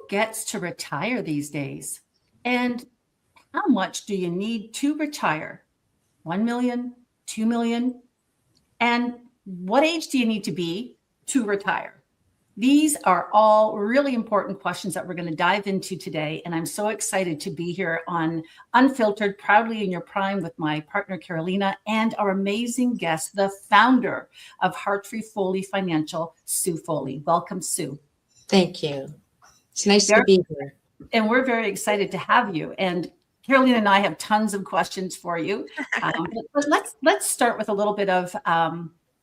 gets to retire these days? And how much do you need to retire? 1 million, 2 million? And what age do you need to be to retire? These are all really important questions that we're going to dive into today. And I'm so excited to be here on Unfiltered, proudly in your prime with my partner, Carolina, and our amazing guest, the founder of Heart-Free Foley Financial, Sue Foley. Welcome, Sue. Thank you. It's nice to be here. And we're very excited to have you. And Carolina and I have tons of questions for you. But let's start with a little bit of,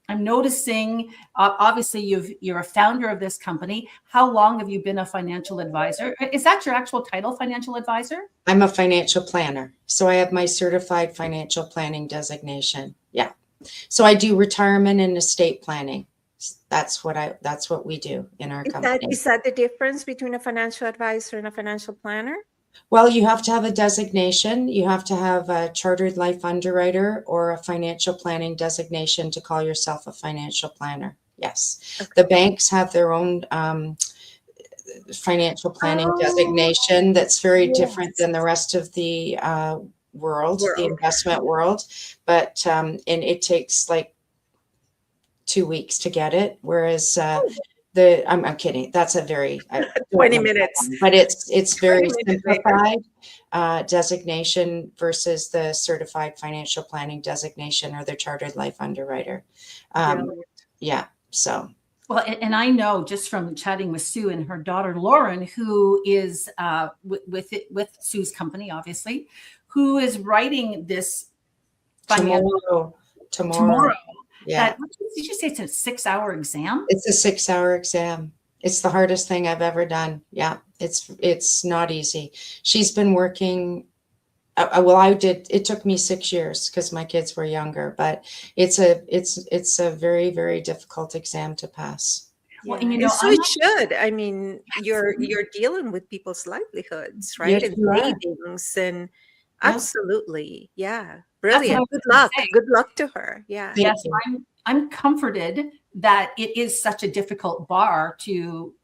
I'm noticing, obviously, you're a founder of this company. How long have you been a financial advisor? Is that your actual title, financial advisor? I'm a financial planner. So I have my certified financial planning designation. Yeah. So I do retirement and estate planning. That's what we do in our company. Is that the difference between a financial advisor and a financial planner? Well, you have to have a designation. You have to have a chartered life underwriter or a financial planning designation to call yourself a financial planner. Yes. Okay. The banks have their own financial planning designation that's very different than the rest of the world, the investment world. But and it takes like 2 weeks to get it, whereas I'm kidding. That's a very 20 minutes, but it's very simplified designation versus the certified financial planning designation or the chartered life underwriter. Yeah. So. Well, and I know just from chatting with Sue and her daughter Lauren, who is with Sue's company, obviously, who is writing this tomorrow. Yeah. Did you say it's a 6-hour exam? It's a 6-hour exam. It's the hardest thing I've ever done. Yeah. It's not easy. She's been working. It took me 6 years because my kids were younger, but it's a very, very difficult exam to pass. Well, and so it should. I mean, you're dealing with people's livelihoods, right? Yes, and savings and absolutely. Yeah. Brilliant. Good luck. Good luck to her. Yeah. Yes, I'm comforted that it is such a difficult bar to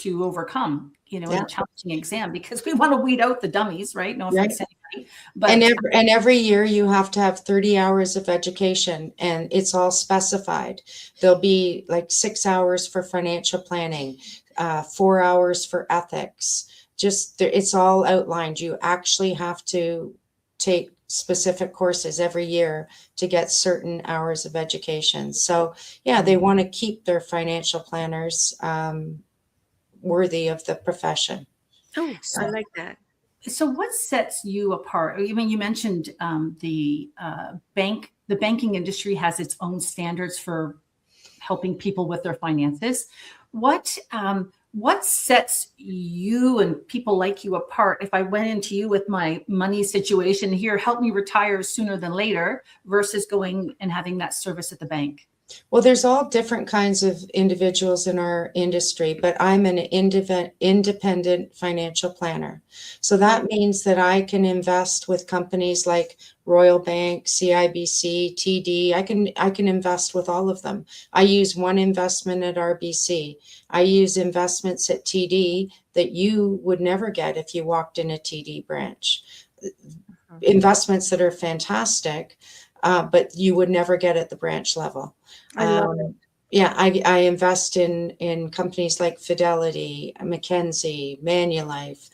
overcome, in a challenging exam, because we want to weed out the dummies, right? No offense to anybody. But and every year you have to have 30 hours of education, and it's all specified. There'll be like 6 hours for financial planning, 4 hours for ethics. It's all outlined. You actually have to take specific courses every year to get certain hours of education. So they want to keep their financial planners worthy of the profession. Oh, I like that. So what sets you apart? I mean, you mentioned the banking industry has its own standards for helping people with their finances. What sets you and people like you apart? If I went into you with my money situation here, help me retire sooner than later, versus going and having that service at the bank? Well, there's all different kinds of individuals in our industry, but I'm an independent financial planner. So that means that I can invest with companies like Royal Bank, CIBC, TD. I can invest with all of them. I use one investment at RBC. I use investments at TD that you would never get if you walked in a TD branch. Investments that are fantastic, but you would never get at the branch level. I love it. Yeah, I invest in companies like Fidelity, McKinsey, Manulife,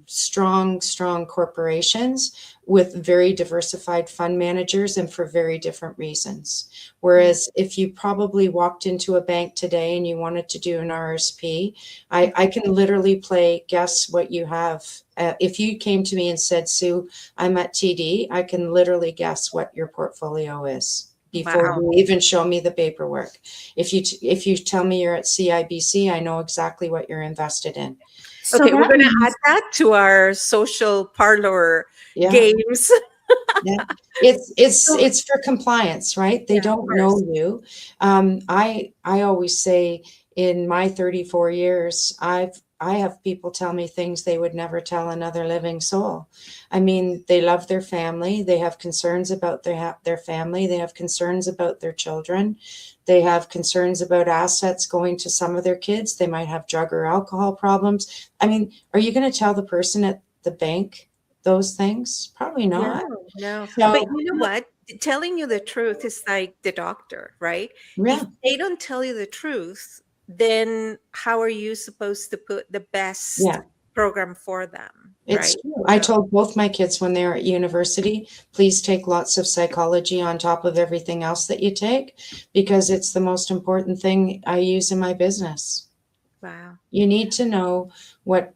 strong corporations with very diversified fund managers and for very different reasons. Whereas if you probably walked into a bank today and you wanted to do an RSP, I can literally guess what you have. If you came to me and said, Sue, I'm at TD, I can literally guess what your portfolio is before you even show me the paperwork. If you tell me you're at CIBC, I know exactly what you're invested in. Okay, we're going to add that to our social parlor games. It's for compliance, right? They don't know you. I always say in my 34 years, I've I have people tell me things they would never tell another living soul. I mean, they love their family. They have concerns about their family. They have concerns about their children. They have concerns about assets going to some of their kids. They might have drug or alcohol problems. I mean, are you going to tell the person at the bank those things? Probably not. No, no. But So, you know what? Telling you the truth is like the doctor, right? If yeah, they don't tell you the truth, then how are you supposed to put the best yeah. program for them, It's right? true. I So, told both my kids when they were at university, please take lots of psychology on top of everything else that you take, because it's the most important thing I use in my business. wow. You need to know what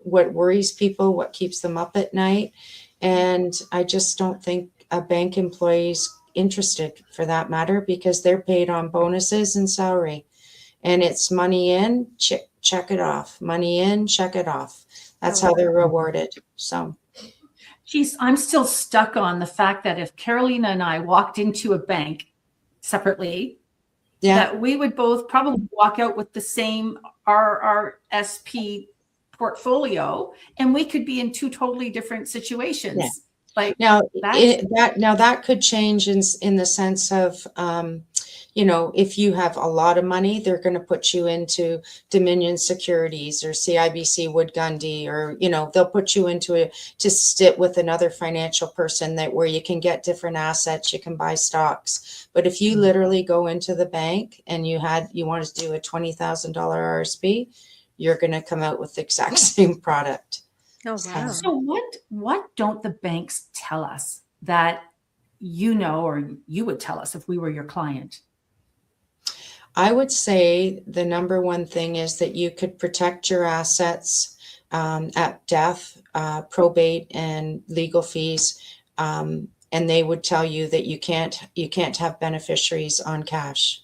worries people, what keeps them up at night. And I just don't think a bank employee's interested for that matter, because they're paid on bonuses and salary. And it's money in, check it off. Money in, check it off. That's Oh, how they're rewarded. So, I'm still stuck on the fact that if Carolina and I walked into a bank separately, yeah, that we would both probably walk out with the same RRSP portfolio, and we could be in two totally different situations. yeah. Like Now, that's that could change in the sense of, if you have a lot of money, they're going to put you into Dominion Securities or CIBC Wood Gundy, or they'll put you to sit with another financial person where you can get different assets, you can buy stocks. But if you literally go into the bank and you wanted to do a $20,000 RSP, you're going to come out with the exact same product. oh, So, wow. so what don't the banks tell us that or you would tell us if we were your client? I would say the number one thing is that you could protect your assets at death, probate, and legal fees. And they would tell you that you can't have beneficiaries on cash.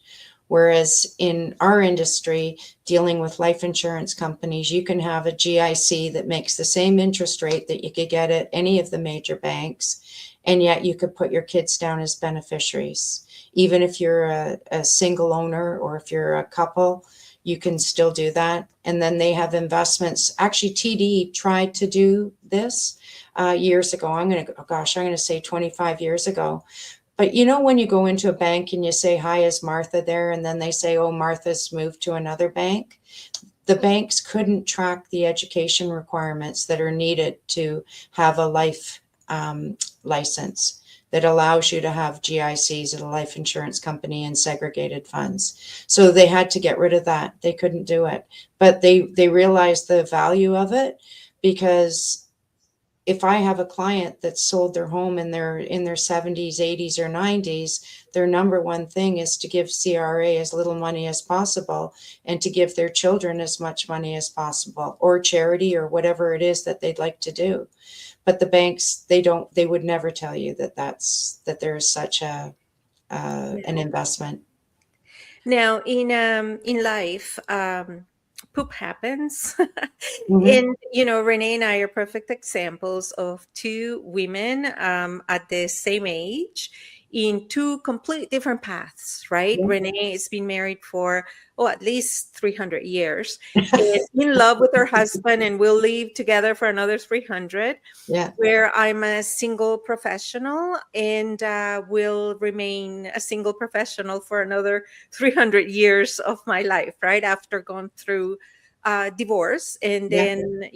Whereas in our industry, dealing with life insurance companies, you can have a GIC that makes the same interest rate that you could get at any of the major banks, and yet you could put your kids down as beneficiaries. Even if you're a single owner, or if you're a couple, you can still do that. And then they have investments. Actually, TD tried to do this years ago. I'm going to say 25 years ago. But when you go into a bank and you say, hi, is Martha there? And then they say, oh, Martha's moved to another bank. The banks couldn't track the education requirements that are needed to have a life license that allows you to have GICs at a life insurance company and segregated funds. So they had to get rid of that. They couldn't do it. But they realized the value of it, because if I have a client that sold their home in their 70s, 80s, or 90s, their number one thing is to give CRA as little money as possible, and to give their children as much money as possible, or charity, or whatever it is that they'd like to do. But the banks, they would never tell you that there's such an investment. Now, in life, poop happens. Mhm. And, Renee and I are perfect examples of two women at the same age in two completely different paths, right? Yeah. Renee has been married for, at least 300 years, and in love with her husband, and will live together for another 300. Yeah. Where I'm a single professional, and will remain a single professional for another 300 years of my life, right? After going through divorce, and Yeah. then,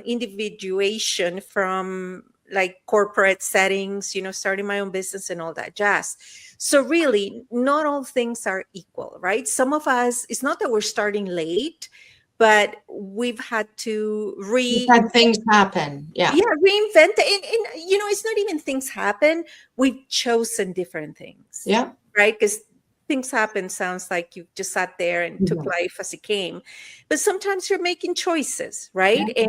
individuation from like corporate settings, starting my own business and all that jazz. So really, not all things are equal, right? Some of us, it's not that we're starting late, but we've had to We've had things happen. Yeah. reinvent it. And it's not even things happen. We've chosen different things, Yeah. right? Because things happen sounds like you just sat there and took Mhm. life as it came. But sometimes you're making choices, right? Yeah.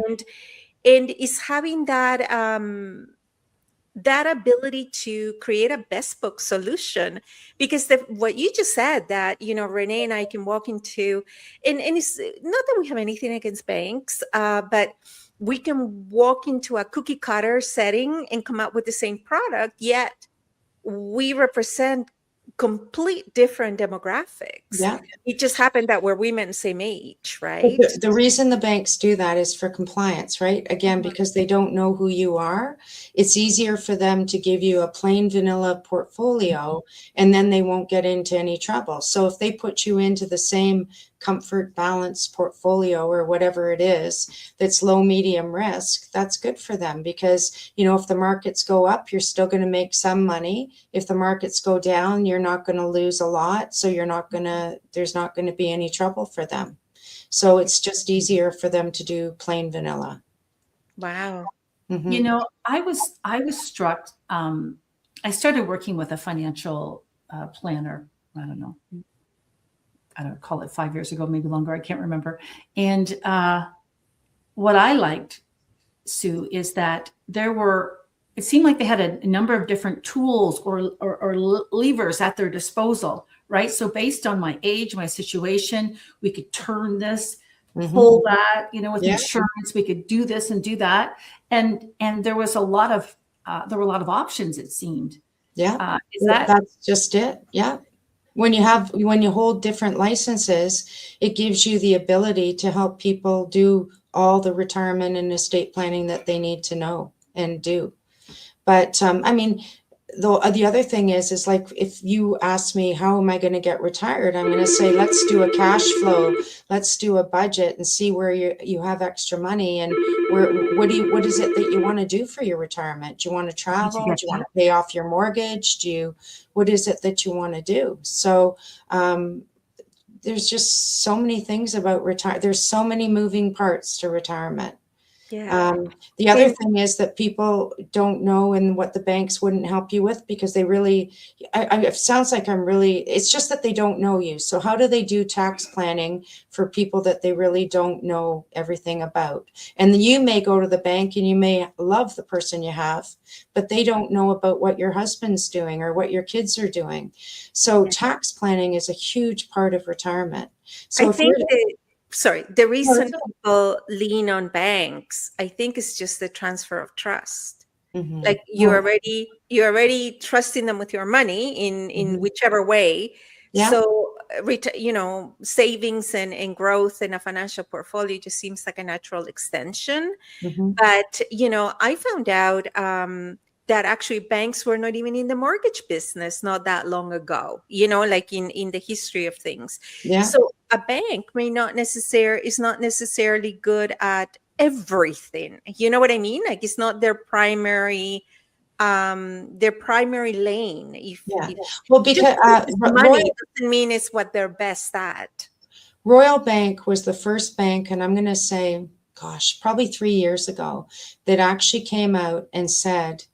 And is having that ability to create a bespoke solution, because what you just said, that Renee and I can walk into, and it's not that we have anything against banks, but we can walk into a cookie cutter setting and come out with the same product, yet we represent complete different demographics. Yeah. It just happened that we're women same age, But right? the reason the banks do that is for compliance, right? Again, because they don't know who you are. It's easier for them to give you a plain vanilla portfolio, and then they won't get into any trouble. So if they put you into the same comfort balance portfolio or whatever it is that's low, medium risk, that's good for them, because, you know, if the markets go up, you're still going to make some money. If the markets go down, you're not going to lose a lot. So there's not going to be any trouble for them. So it's just easier for them to do plain vanilla. Wow. Mhm. You know, I was struck. I started working with a financial planner. I don't know, call it 5 years ago, maybe longer. I can't remember. And what I liked, Sue, is that it seemed like they had a number of different tools or levers at their disposal, right? So based on my age, my situation, we could turn this, pull that, you know, with insurance, we could do this and do that. And there was a lot of, there were a lot of options, it seemed. Yeah. That's just it. Yeah. When you hold different licenses, it gives you the ability to help people do all the retirement and estate planning that they need to know and do. But I mean, the other thing is like, if you ask me, how am I going to get retired? I'm going to say, let's do a cash flow. Let's do a budget and see where you have extra money, and what is it that you want to do for your retirement? Do you want to travel? Do you want to pay off your mortgage? What is it that you want to do? So there's just so many things about there's so many moving parts to retirement. Yeah. The other thing is that people don't know, and what the banks wouldn't help you with, because they really, it sounds like it's just that they don't know you. So how do they do tax planning for people that they really don't know everything about? And you may go to the bank and you may love the person you have, but they don't know about what your husband's doing or what your kids are doing. So tax planning is a huge part of retirement. So the reason people lean on banks, I think, is just the transfer of trust. Like you're already trusting them with your money in whichever way. Yeah. So, savings and growth in a financial portfolio just seems like a natural extension. But, I found out that actually banks were not even in the mortgage business not that long ago, like in the history of things. Yeah. So a bank is not necessarily good at everything. You know what I mean? Like, it's not their primary lane. Well, because money doesn't mean it's what they're best at. Royal Bank was the first bank, and I'm going to say, probably 3 years ago, that actually came out and said,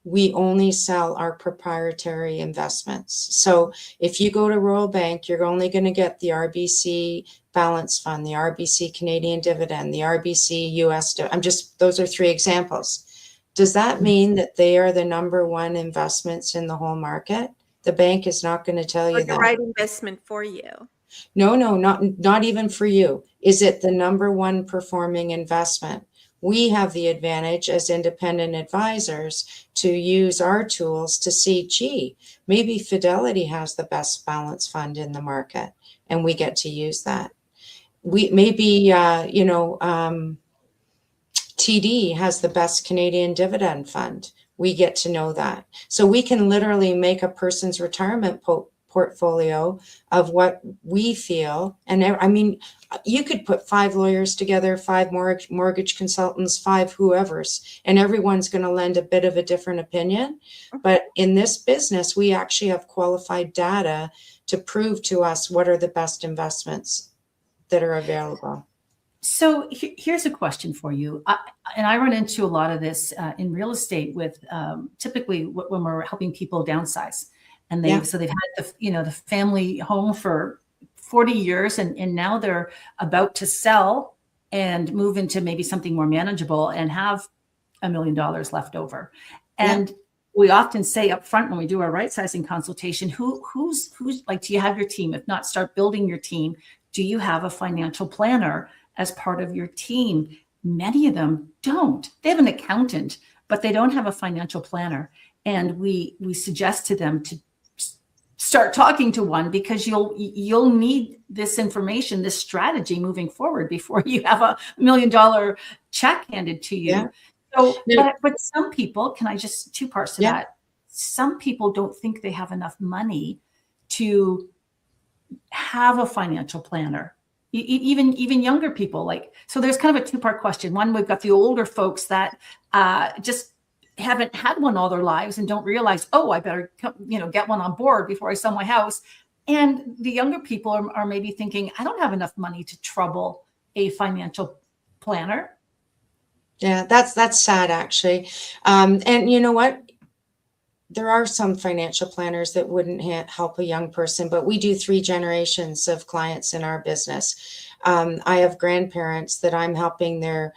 we only sell our proprietary investments. So if you go to Royal Bank, you're only going to get the RBC Balance Fund, the RBC Canadian Dividend, the RBC US. Those are 3 examples. Does that mean that they are the number one investments in the whole market? The bank is not going to tell you that. The right investment for you. No, not even for you. Is it the number one performing investment? We have the advantage as independent advisors to use our tools to see, maybe Fidelity has the best balance fund in the market, and we get to use that. TD has the best Canadian dividend fund. We get to know that. So we can literally make a person's retirement portfolio of what we feel. And I mean, you could put 5 lawyers together, 5 mortgage consultants, 5 whoever's, and everyone's going to lend a bit of a different opinion. But in this business, we actually have qualified data to prove to us what are the best investments that are available. So here's a question for you. I run into a lot of this in real estate with typically when we're helping people downsize. And they've had the family home for 40 years, and now they're about to sell and move into maybe something more manageable and have $1 million left over. And we often say up front when we do our right sizing consultation, who's like, do you have your team? If not, start building your team. Do you have a financial planner as part of your team? Many of them don't. They have an accountant, but they don't have a financial planner. And we suggest to them to start talking to one, because you'll need this information, this strategy moving forward before you have $1 million check handed to you. Yeah. So, No. but some people, can I just, two parts to Yeah. that? Some people don't think they have enough money to have a financial planner. Even younger people, like, so there's kind of a two-part question. One, we've got the older folks that just haven't had one all their lives and don't realize, oh, I better, get one on board before I sell my house. And the younger people are maybe thinking, I don't have enough money to trouble a financial planner. Yeah, that's sad, actually. And you know what? There are some financial planners that wouldn't help a young person, but we do 3 generations of clients in our business. I have grandparents that I'm helping their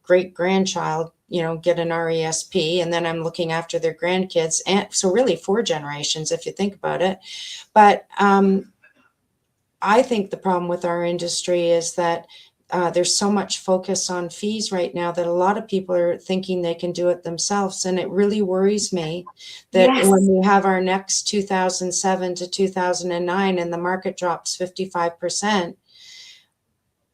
great grandchild, get an RESP, and then I'm looking after their grandkids. And so really 4 generations, if you think about it. But I think the problem with our industry is that there's so much focus on fees right now that a lot of people are thinking they can do it themselves. And it really worries me that Yes. when we have our next 2007 to 2009 and the market drops 55%,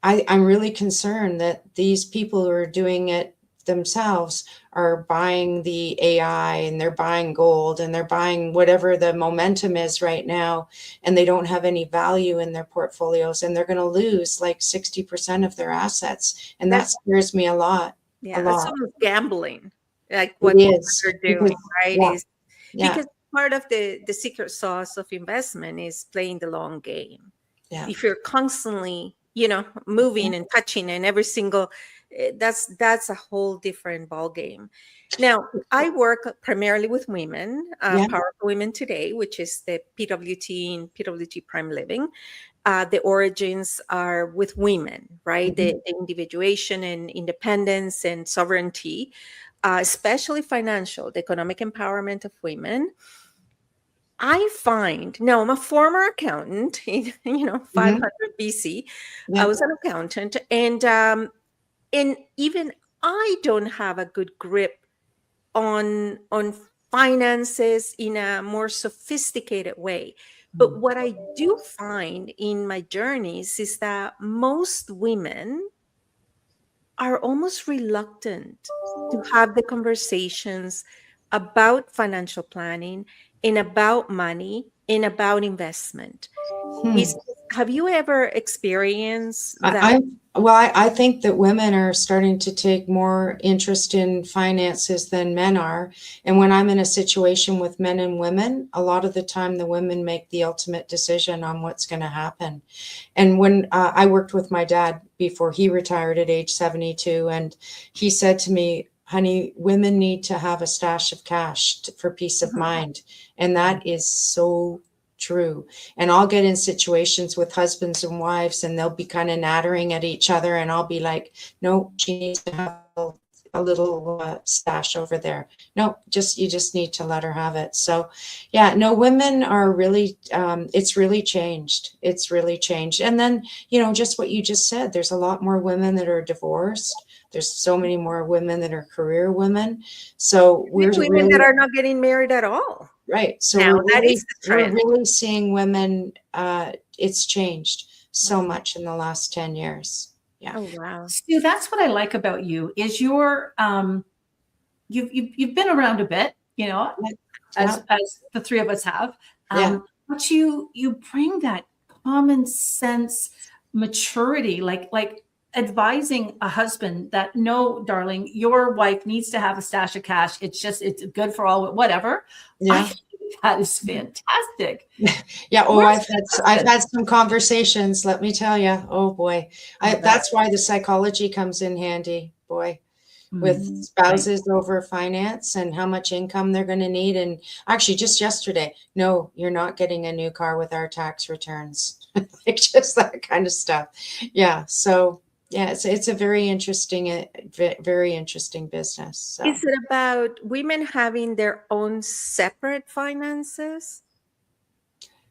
I'm really concerned that these people who are doing it themselves are buying the AI, and they're buying gold, and they're buying whatever the momentum is right now, and they don't have any value in their portfolios, and they're going to lose like 60% of their assets. And that scares me a lot. Yeah, a that's lot. almost gambling, like It what is, they're doing, because- right? yeah, Is yeah, because part of the secret sauce of investment is playing the long game. yeah. If you're constantly, moving and touching, and every single, that's a whole different ball game. Now, I work primarily with women, Yeah. Powerful Women Today, which is the PWT and PWT Prime Living. The origins are with women, right? Mhm. The individuation and independence and sovereignty, especially financial, the economic empowerment of women. I find now, I'm a former accountant in 500 BC. Yeah. I was an accountant, and even I don't have a good grip on finances in a more sophisticated way. But what I do find in my journeys is that most women are almost reluctant to have the conversations about financial planning and about money and about investment. Hmm. Have you ever experienced that? I think that women are starting to take more interest in finances than men are. And when I'm in a situation with men and women, a lot of the time the women make the ultimate decision on what's going to happen. And when I worked with my dad before he retired at age 72, and he said to me, honey, women need to have a stash of cash for peace of mind. And that is so true. And I'll get in situations with husbands and wives, and they'll be kind of nattering at each other, and I'll be like, no, she needs to have a little stash over there. No, you just need to let her have it. So yeah, no, women are really, it's really changed. It's really changed. And then, just what you just said, there's a lot more women that are divorced. There's so many more women that are career women. So we're Women really, that are not getting married at all. right. So Now, we're that really, is the trend. we're really seeing women, it's changed so much in the last 10 years. Yeah. Oh, wow. Stu, that's what I like about you, is you've been around a bit, as the 3 of us have. Yeah. But you bring that common sense maturity, like advising a husband that, no, darling, your wife needs to have a stash of cash. It's good for all, whatever. Yeah. I think that is fantastic. Yeah. Oh, Where's I've had some conversations, let me tell you. Oh boy. That's why the psychology comes in handy, boy, with spouses over finance and how much income they're going to need. And actually just yesterday, no, you're not getting a new car with our tax returns. Like just that kind of stuff. Yeah. So yeah, it's a very interesting business. So. Is it about women having their own separate finances,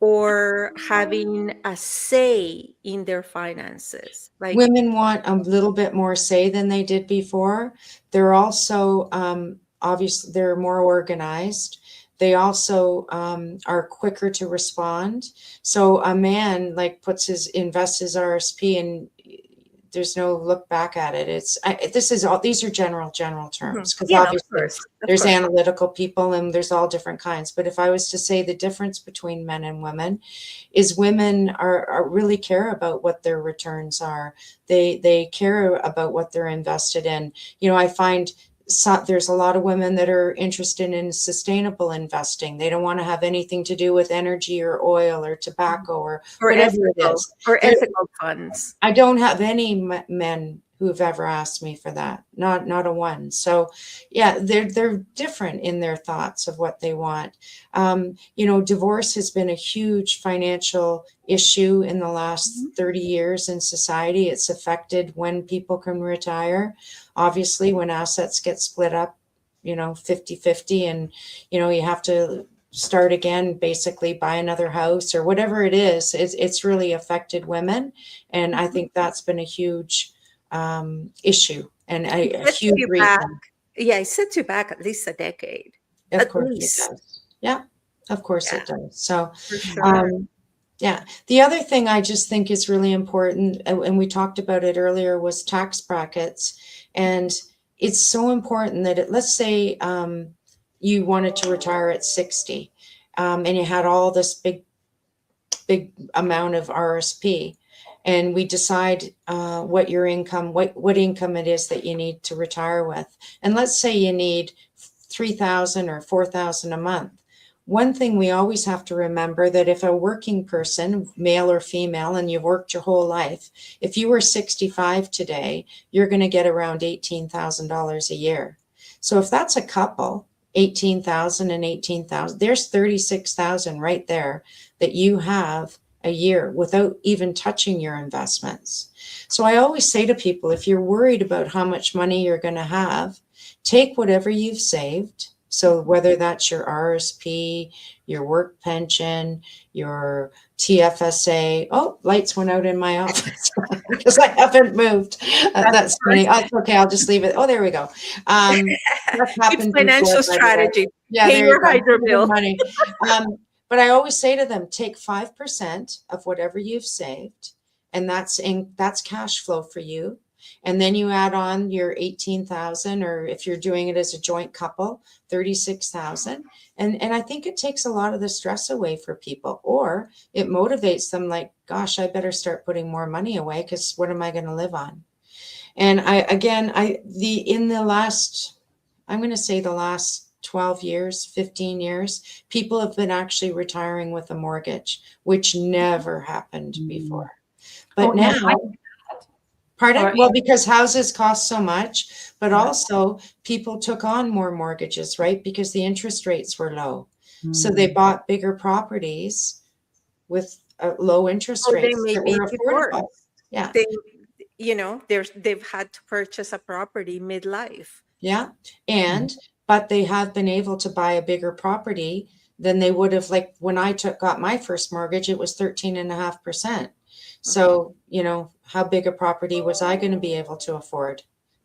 or having a say in their finances? Like, women want a little bit more say than they did before. They're also, obviously, they're more organized. They also are quicker to respond. So a man like invests his RSP and there's no look back at it. These are general terms, because Yeah, of obviously course. there's analytical people and there's all different kinds. But if I was to say the difference between men and women is women are really care about what their returns are. They care about what they're invested in. I find there's a lot of women that are interested in sustainable investing. They don't want to have anything to do with energy or oil or tobacco or whatever it is. Or ethical funds. I don't have any men who've ever asked me for that. Not a one. So yeah, they're different in their thoughts of what they want. Divorce has been a huge financial issue in the last 30 years in society. It's affected when people can retire. Obviously, when assets get split up, 50-50, and, you have to start again, basically buy another house or whatever it is, it's really affected women. And I think that's been a huge issue and a huge reason. Yeah, it sets you back at least a decade. Of course it does. Yeah, of course it does. So, for sure. yeah. The other thing I just think is really important, and we talked about it earlier, was tax brackets. And it's so important that let's say you wanted to retire at 60 and you had all this big amount of RSP, and we decide what your income, what income it is that you need to retire with. And let's say you need $3,000 or $4,000 a month. One thing we always have to remember, that if a working person, male or female, and you've worked your whole life, if you were 65 today, you're going to get around $18,000 a year. So if that's a couple, 18,000 and 18,000, there's 36,000 right there that you have a year without even touching your investments. So I always say to people, if you're worried about how much money you're going to have, take whatever you've saved. So whether that's your RSP, your work pension, your TFSA. Oh, lights went out in my office because I haven't moved. That's funny. Oh, okay, I'll just leave it. Oh, there we go. It's financial strategy. Yeah, pay your hydro bill. Money. But I always say to them, take 5% of whatever you've saved, and that's cash flow for you. And then you add on your 18,000, or if you're doing it as a joint couple, 36,000. And I think it takes a lot of the stress away for people, or it motivates them like, gosh, I better start putting more money away, because what am I going to live on? And in the last 12 years, 15 years, people have been actually retiring with a mortgage, which never happened before. But now, pardon? Well, because houses cost so much, but also people took on more mortgages, right? Because the interest rates were low. So they bought bigger properties with low interest rates that were affordable. Yeah. They've had to purchase a property midlife. Yeah. But they have been able to buy a bigger property than they would have, like when I got my first mortgage, it was 13.5%. So, how big a property was I going to be able to afford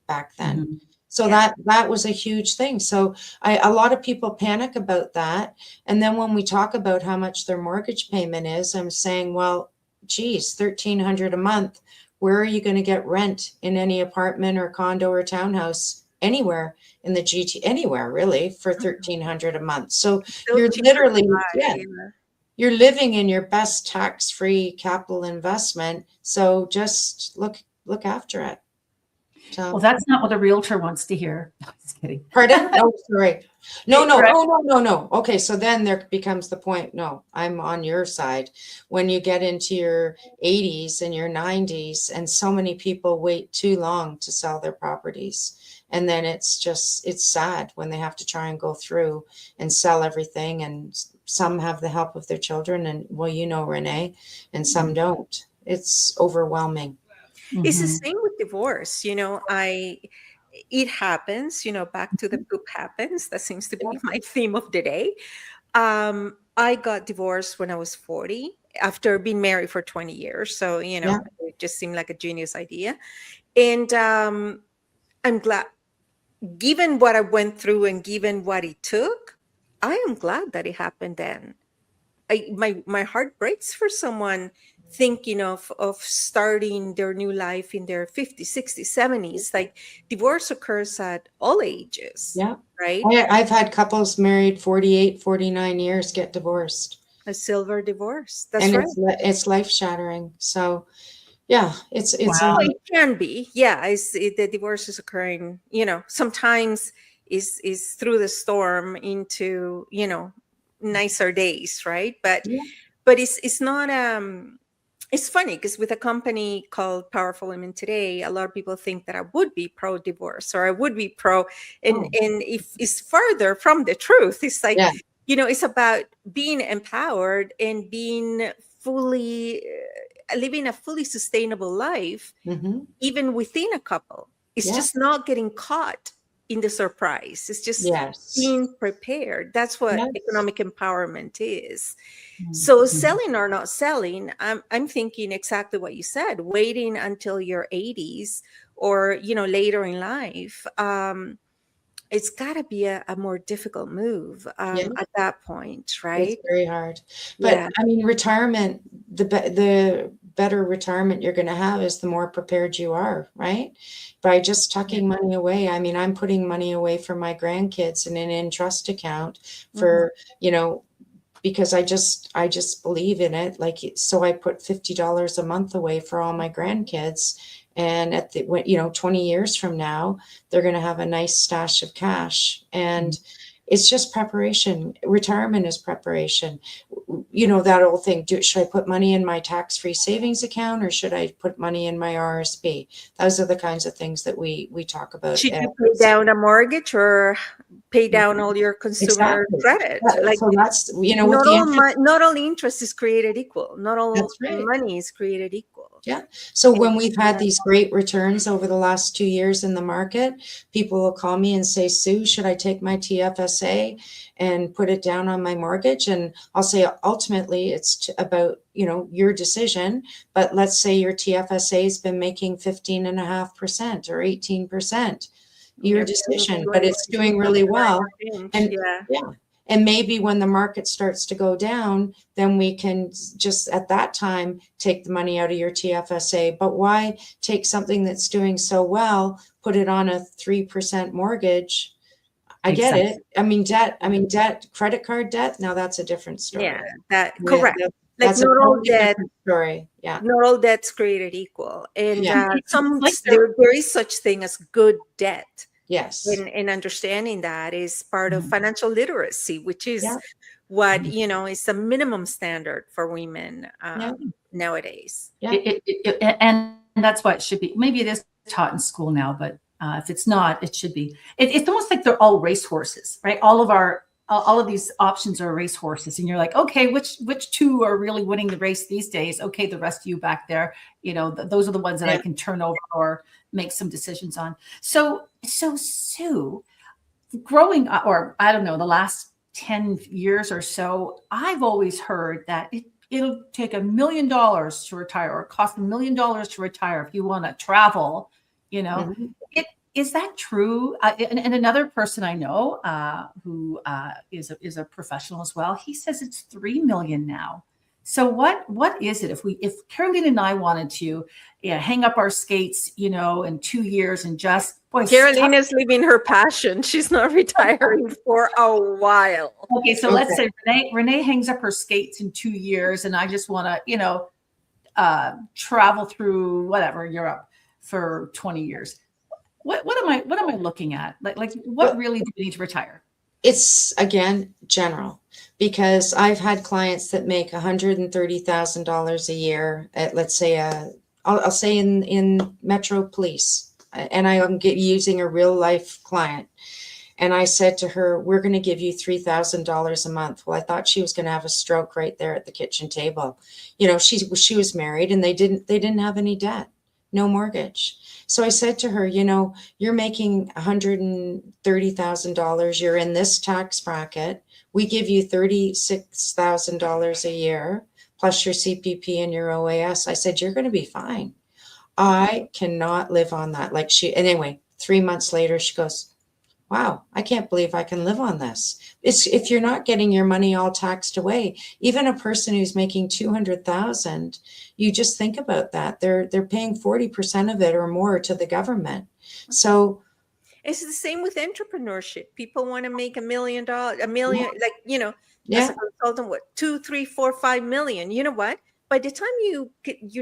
back then? So that was a huge thing. So a lot of people panic about that. And then when we talk about how much their mortgage payment is, I'm saying, well, geez, $1,300 a month. Where are you going to get rent in any apartment or condo or townhouse anywhere in the GT, anywhere really, for $1,300 a month? So you're literally, you're living in your best tax-free capital investment. So just look after it. So, well, that's not what a realtor wants to hear. No, just kidding. Pardon? Oh, sorry. No. Okay, so then there becomes the point. No, I'm on your side. When you get into your 80s and your 90s, and so many people wait too long to sell their properties. And then it's sad when they have to try and go through and sell everything. And some have the help of their children, and Renee, and some don't. It's overwhelming. It's the same with divorce. It happens, back to the poop happens. That seems to be my theme of the day. I got divorced when I was 40 after being married for 20 years. So, it just seemed like a genius idea. And I'm glad, given what I went through and given what it took, I am glad that it happened then. My heart breaks for someone thinking of starting their new life in their 50s, 60s, 70s. Like, divorce occurs at all ages, Yeah. right? I've had couples married 48, 49 years get divorced. A silver divorce. That's And right. it's life shattering. So yeah, it's Wow. Well, it can be. Yeah, the divorce is occurring, sometimes is through the storm into, nicer days, right? But yeah. it's not it's funny because with a company called Powerful Women Today, a lot of people think that I would be pro divorce or I would be pro, and Oh, if it's further from the truth. It's like, yeah. it's about being empowered and being fully living a fully sustainable life, hmm even within a couple. It's Yeah. just not getting caught in the surprise. It's just Yes. being prepared. That's what Yes. economic empowerment is. So Mhm. selling or not selling, I'm thinking exactly what you said, waiting until your 80s or, later in life. It's got to be a more difficult move Yeah. at that point, It's right? very hard. But Yeah. I mean, retirement, the better retirement you're going to have is the more prepared you are, right? By just Yeah. tucking money away. I mean, I'm putting money away for my grandkids in an in trust account Mhm. for, because I just believe in it. Like, so I put $50 a month away for all my grandkids. And at the, 20 years from now, they're going to have a nice stash of cash. And it's just preparation. Retirement is preparation. That old thing, should I put money in my tax-free savings account or should I put money in my RSP? Those are the kinds of things that we talk about. Should you pay down a mortgage or pay Yeah, down all your consumer exactly. credit? Like, So that's, with not the all interest, not all interest is created equal. Not all that's right. money is created equal. Yeah. So And when we've had these great returns over the last 2 years in the market, people will call me and say, Sue, should I take my TFSA and put it down on my mortgage? And I'll say, ultimately, it's about, your decision. But let's say your TFSA has been making 15.5% or 18%. Your you're decision, but doing it's doing really well. And yeah. yeah. And maybe when the market starts to go down, then we can just at that time take the money out of your TFSA. But why take something that's doing so well, put it on a 3% mortgage? I get Exactly. it. Debt, credit card debt. Now that's a different Yeah, story. that Yeah, correct. Like, that's a totally different story. Yeah. not all debt's created equal. And Yeah. It's like there is such thing as good debt. Yes. And understanding that is part of Mhm. financial literacy, which is Yeah. what, is the minimum standard for women Yeah. nowadays. Yeah. And that's why it should be. Maybe it is taught in school now, but if it's not, it should be. It's almost like they're all racehorses, right? All of these options are racehorses, and you're like, okay, which two are really winning the race these days? Okay, the rest of you back there, those are the ones that I Yeah. can turn over or make some decisions on. So Sue, growing up, or I don't know, the last 10 years or so, I've always heard that it'll take $1 million to retire or cost $1 million to retire if you want to travel, you know. Mhm. Is that true? And another person I know who is a professional as well, he says it's 3 million now. So what is it if Caroline and I wanted to hang up our skates, in 2 years and just Carolina's living her passion. She's not retiring for a while. Okay, so let's say Renee hangs up her skates in 2 years, and I just want to, travel through whatever Europe for 20 years. What am I looking at? Like what really do we need to retire? It's again general, because I've had clients that make $130,000 a year at, let's say, I'll say in Metro Police, and I'm using a real life client. And I said to her, we're going to give you $3,000 a month. Well, I thought she was going to have a stroke right there at the kitchen table. She was married and they didn't have any debt, no mortgage. So I said to her, you're making $130,000. You're in this tax bracket. We give you $36,000 a year plus your CPP and your OAS. I said, you're going to be fine. I cannot live on that. Anyway, 3 months later, she goes, wow, I can't believe I can live on this. It's if you're not getting your money all taxed away, even a person who's making 200,000, you just think about that. They're paying 40% of it or more to the government. So It's the same with entrepreneurship. People want to make $1 million, a million, like, as yeah, a consultant, what, 2, 3, 4, 5 million. You know what? By the time you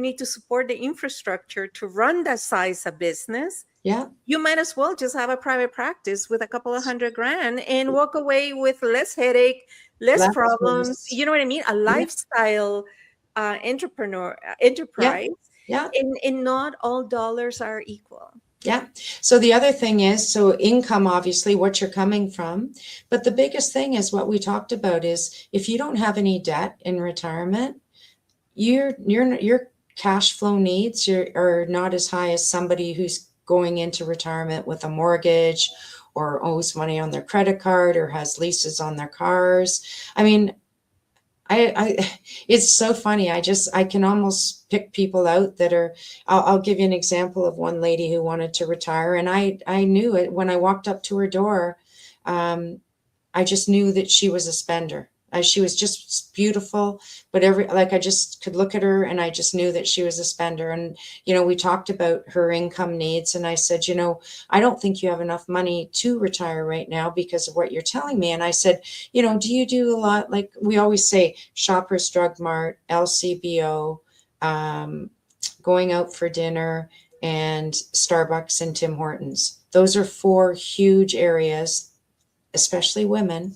need to support the infrastructure to run that size of business, yeah, you might as well just have a private practice with a couple of $100,000 and walk away with less headache, less less problems. was, You know what I mean? A yeah, lifestyle yeah, enterprise, yeah. and not all dollars are equal. Yeah. So the other thing is, so income, obviously, what you're coming from. But the biggest thing is what we talked about is if you don't have any debt in retirement, your cash flow needs are not as high as somebody who's going into retirement with a mortgage or owes money on their credit card or has leases on their cars. I mean, I it's so funny. I can almost pick people out that are, I'll give you an example of one lady who wanted to retire. And I knew it when I walked up to her door. I just knew that she was a spender. She was just beautiful, but I just could look at her and I just knew that she was a spender. And, we talked about her income needs. And I said, I don't think you have enough money to retire right now because of what you're telling me. And I said, do you do a lot? Like we always say, Shoppers Drug Mart, LCBO, going out for dinner, and Starbucks and Tim Hortons. Those are 4 huge areas, especially women.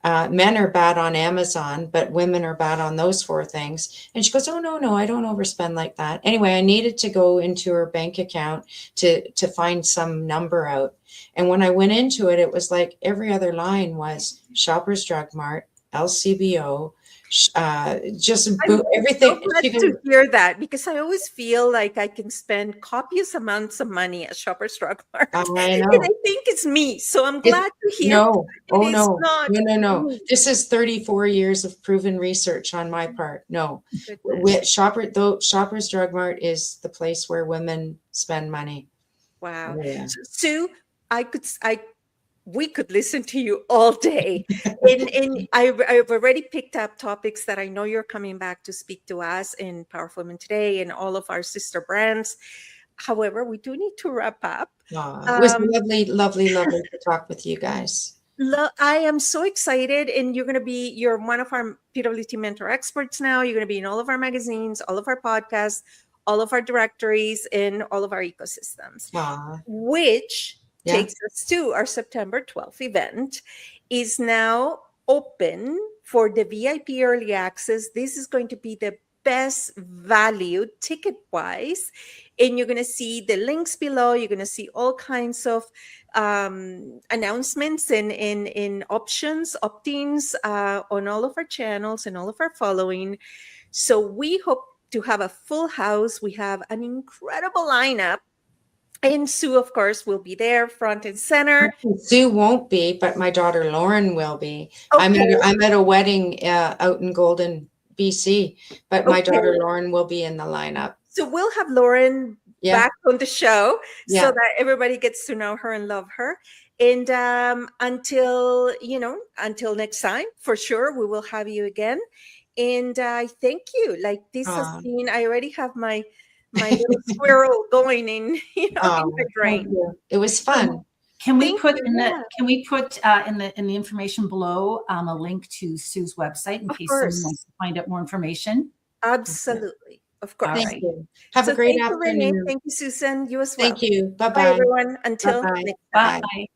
Men are bad on Amazon, but women are bad on those 4 things. And she goes, oh, no, I don't overspend like that. Anyway, I needed to go into her bank account to find some number out. And when I went into it, it was like every other line was Shoppers Drug Mart, LCBO, everything. So glad to hear that, because I always feel like I can spend copious amounts of money at Shoppers Drug Mart. I know. And I think it's me. So I'm glad to hear. No. Oh, no. Not No. me. This is 34 years of proven research on my part. No. Shoppers Drug Mart is the place where women spend money. Wow. Yeah. Sue, we could listen to you all day. and I've already picked up topics that I know you're coming back to speak to us in Powerful Women Today and all of our sister brands. However, we do need to wrap up. It was lovely to talk with you guys. I am so excited. And you're one of our PWT mentor experts now. You're going to be in all of our magazines, all of our podcasts, all of our directories, and all of our ecosystems, which takes us to our September 12th event is now open for the VIP early access. This is going to be the best value ticket wise. And you're going to see the links below. You're going to see all kinds of announcements and options, opt-ins on all of our channels and all of our following. So we hope to have a full house. We have an incredible lineup. And Sue, of course, will be there front and center. Sue won't be, but my daughter Lauren will be. Okay. I'm at a wedding out in Golden, BC, but my daughter Lauren will be in the lineup. So we'll have Lauren back on the show so that everybody gets to know her and love her. And until next time, for sure, we will have you again. And I thank you. Like this has been, I already have my little squirrel going in my brain. It was fun. Can we put in the information below a link to Sue's website in case someone wants to find out more information? Absolutely. Of course. Thank you. Have a great afternoon. Renee. Thank you, Susan. You as well. Thank you. Bye-bye. Bye, everyone. Until next time. Bye.